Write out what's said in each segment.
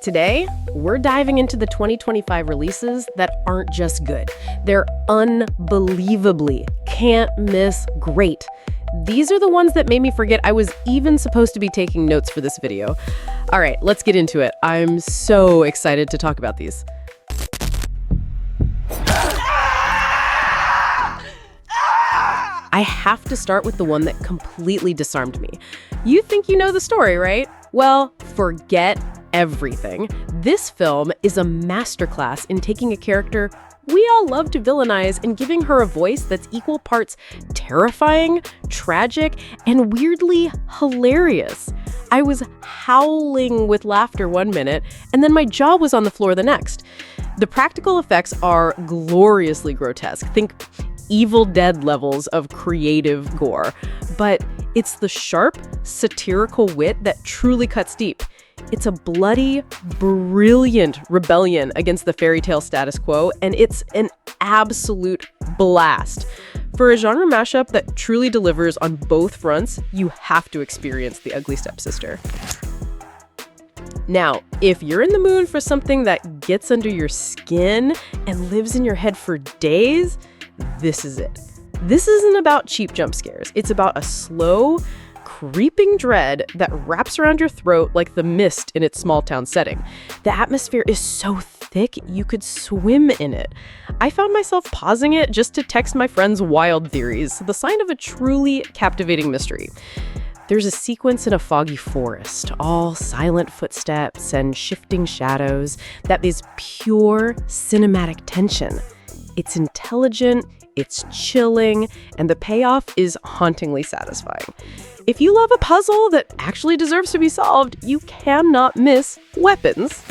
Today, we're diving into the 2025 releases that aren't just good. They're unbelievably can't miss great. These are the ones that made me forget I was even supposed to be taking notes for this video. All right, let's get into it. I'm so excited to talk about these. I have to start with the one that completely disarmed me. You think you know the story, right? Well, forget everything. This film is a masterclass in taking a character we all love to villainize and giving her a voice that's equal parts terrifying, tragic, and weirdly hilarious. I was howling with laughter one minute, and then my jaw was on the floor the next. The practical effects are gloriously grotesque. Think Evil Dead levels of creative gore. But it's the sharp, satirical wit that truly cuts deep. It's a bloody, brilliant rebellion against the fairy tale status quo, and it's an absolute blast. For a genre mashup that truly delivers on both fronts, you have to experience The Ugly Stepsister. Now, if you're in the mood for something that gets under your skin and lives in your head for days, this is it. This isn't about cheap jump scares. It's about a slow, creeping dread that wraps around your throat like the mist in its small town setting. The atmosphere is so thick you could swim in it. I found myself pausing it just to text my friends wild theories, the sign of a truly captivating mystery. There's a sequence in a foggy forest, all silent footsteps and shifting shadows, that is pure cinematic tension. It's intelligent, it's chilling, and the payoff is hauntingly satisfying. If you love a puzzle that actually deserves to be solved, you cannot miss Weapons.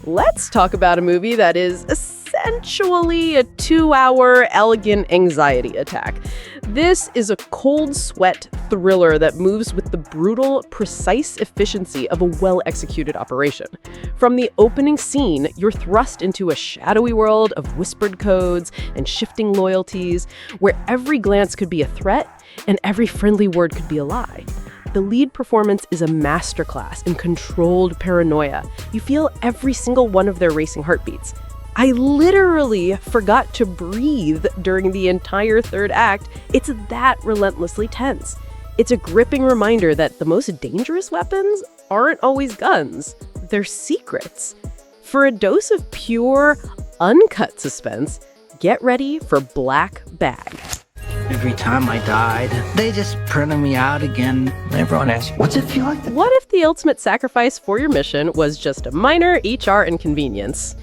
Let's talk about a movie that is essentially a 2-hour elegant anxiety attack. This is a cold sweat thriller that moves with the brutal, precise efficiency of a well-executed operation. From the opening scene, you're thrust into a shadowy world of whispered codes and shifting loyalties, where every glance could be a threat and every friendly word could be a lie. The lead performance is a masterclass in controlled paranoia. You feel every single one of their racing heartbeats. I literally forgot to breathe during the entire third act. It's that relentlessly tense. It's a gripping reminder that the most dangerous weapons aren't always guns, they're secrets. For a dose of pure, uncut suspense, get ready for Black Bag. Every time I died, they just printed me out again. Everyone asks, what's it feel like? What if the ultimate sacrifice for your mission was just a minor HR inconvenience?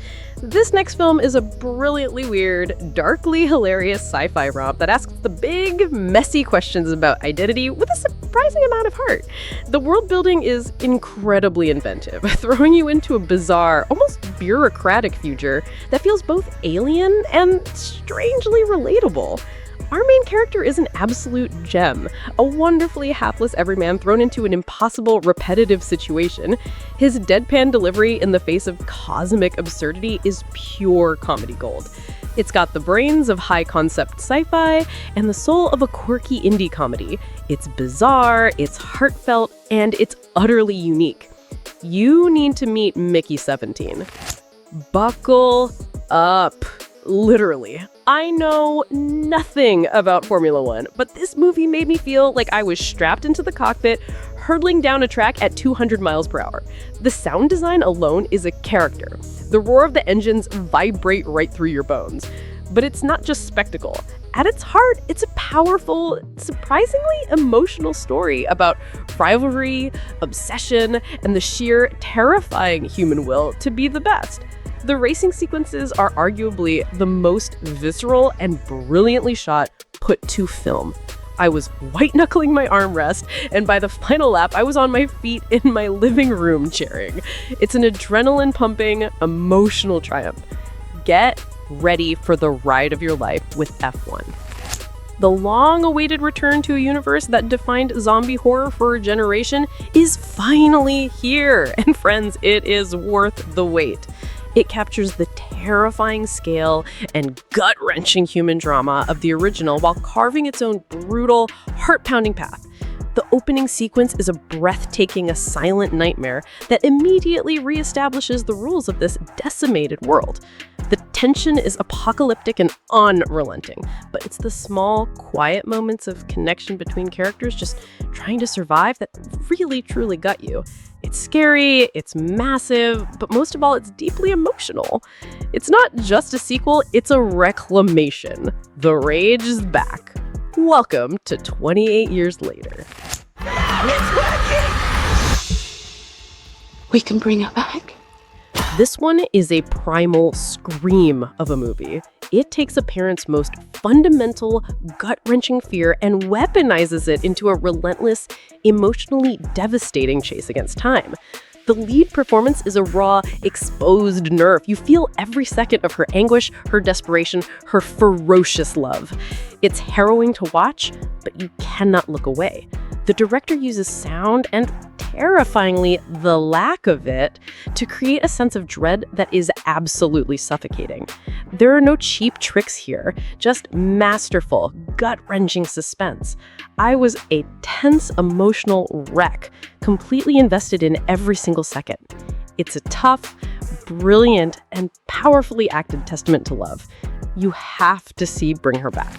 This next film is a brilliantly weird, darkly hilarious sci-fi romp that asks the big, messy questions about identity with a surprising amount of heart. The world building is incredibly inventive, throwing you into a bizarre, almost bureaucratic future that feels both alien and strangely relatable. Our main character is an absolute gem, a wonderfully hapless everyman thrown into an impossible, repetitive situation. His deadpan delivery in the face of cosmic absurdity is pure comedy gold. It's got the brains of high-concept sci-fi and the soul of a quirky indie comedy. It's bizarre, it's heartfelt, and it's utterly unique. You need to meet Mickey 17. Buckle up. Literally. I know nothing about Formula One, but this movie made me feel like I was strapped into the cockpit, hurtling down a track at 200 miles per hour. The sound design alone is a character. The roar of the engines vibrate right through your bones. But it's not just spectacle. At its heart, it's a powerful, surprisingly emotional story about rivalry, obsession, and the sheer terrifying human will to be the best. The racing sequences are arguably the most visceral and brilliantly shot put to film. I was white-knuckling my armrest, and by the final lap, I was on my feet in my living room cheering. It's an adrenaline-pumping, emotional triumph. Get ready for the ride of your life with F1. The long-awaited return to a universe that defined zombie horror for a generation is finally here. And friends, it is worth the wait. It captures the terrifying scale and gut-wrenching human drama of the original while carving its own brutal, heart-pounding path. The opening sequence is a breathtaking, silent nightmare that immediately reestablishes the rules of this decimated world. The tension is apocalyptic and unrelenting, but it's the small, quiet moments of connection between characters just trying to survive that really, truly gut you. It's scary, it's massive, but most of all, it's deeply emotional. It's not just a sequel, it's a reclamation. The rage is back. Welcome to 28 years later. We can bring her back. This one is a primal scream of a movie. It takes a parent's most fundamental, gut-wrenching fear and weaponizes it into a relentless, emotionally devastating chase against time. The lead performance is a raw, exposed nerve. You feel every second of her anguish, her desperation, her ferocious love. It's harrowing to watch, but you cannot look away. The director uses sound and, terrifyingly, the lack of it, to create a sense of dread that is absolutely suffocating. There are no cheap tricks here, just masterful, gut-wrenching suspense. I was a tense, emotional wreck, completely invested in every single second. It's a tough, brilliant, and powerfully acted testament to love. You have to see Bring Her Back.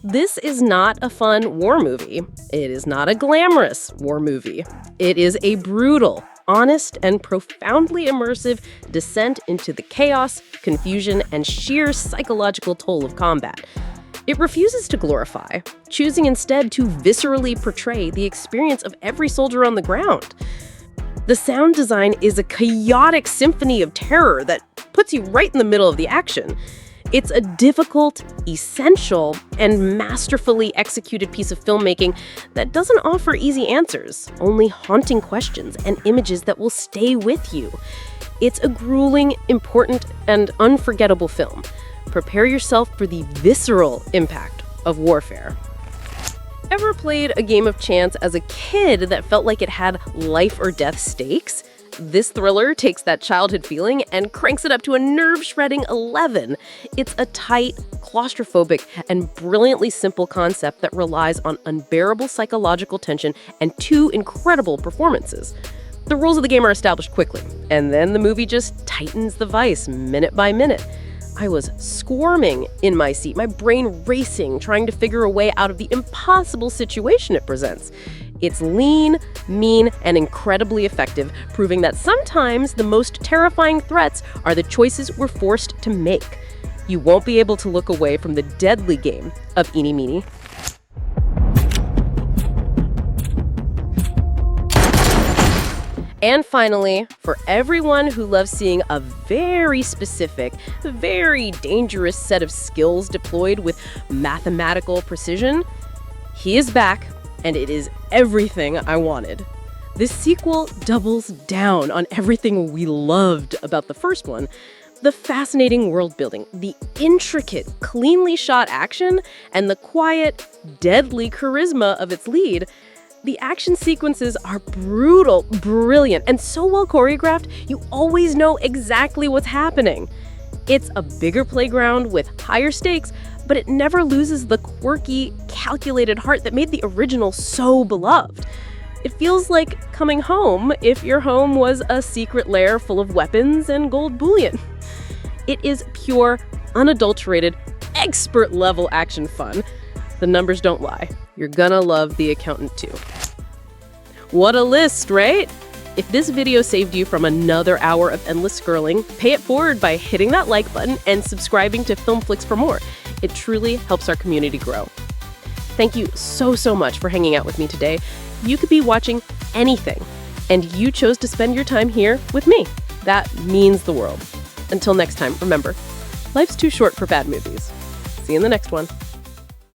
This is not a fun war movie. It is not a glamorous war movie. It is a brutal, honest, and profoundly immersive descent into the chaos, confusion, and sheer psychological toll of combat. It refuses to glorify, choosing instead to viscerally portray the experience of every soldier on the ground. The sound design is a chaotic symphony of terror that puts you right in the middle of the action. It's a difficult, essential, and masterfully executed piece of filmmaking that doesn't offer easy answers, only haunting questions and images that will stay with you. It's a grueling, important, and unforgettable film. Prepare yourself for the visceral impact of warfare. Ever played a game of chance as a kid that felt like it had life or death stakes? This thriller takes that childhood feeling and cranks it up to a nerve-shredding 11. It's a tight, claustrophobic, and brilliantly simple concept that relies on unbearable psychological tension and two incredible performances. The rules of the game are established quickly, and then the movie just tightens the vice minute by minute. I was squirming in my seat, my brain racing, trying to figure a way out of the impossible situation it presents. It's lean, mean, and incredibly effective, proving that sometimes the most terrifying threats are the choices we're forced to make. You won't be able to look away from the deadly game of eeny meeny. And finally, for everyone who loves seeing a very specific, very dangerous set of skills deployed with mathematical precision, he is back, and it is everything I wanted. This sequel doubles down on everything we loved about the first one. The fascinating world building, the intricate, cleanly shot action, and the quiet, deadly charisma of its lead. The action sequences are brutal, brilliant, and so well choreographed, you always know exactly what's happening. It's a bigger playground with higher stakes, but it never loses the quirky, calculated heart that made the original so beloved. It feels like coming home if your home was a secret lair full of weapons and gold bullion. It is pure, unadulterated, expert-level action fun. The numbers don't lie. You're gonna love The Accountant too. What a list, right? If this video saved you from another hour of endless scrolling, pay it forward by hitting that like button and subscribing to Filmflix for more. It truly helps our community grow. Thank you so much for hanging out with me today. You could be watching anything, and you chose to spend your time here with me. That means the world. Until next time, remember, life's too short for bad movies. See you in the next one.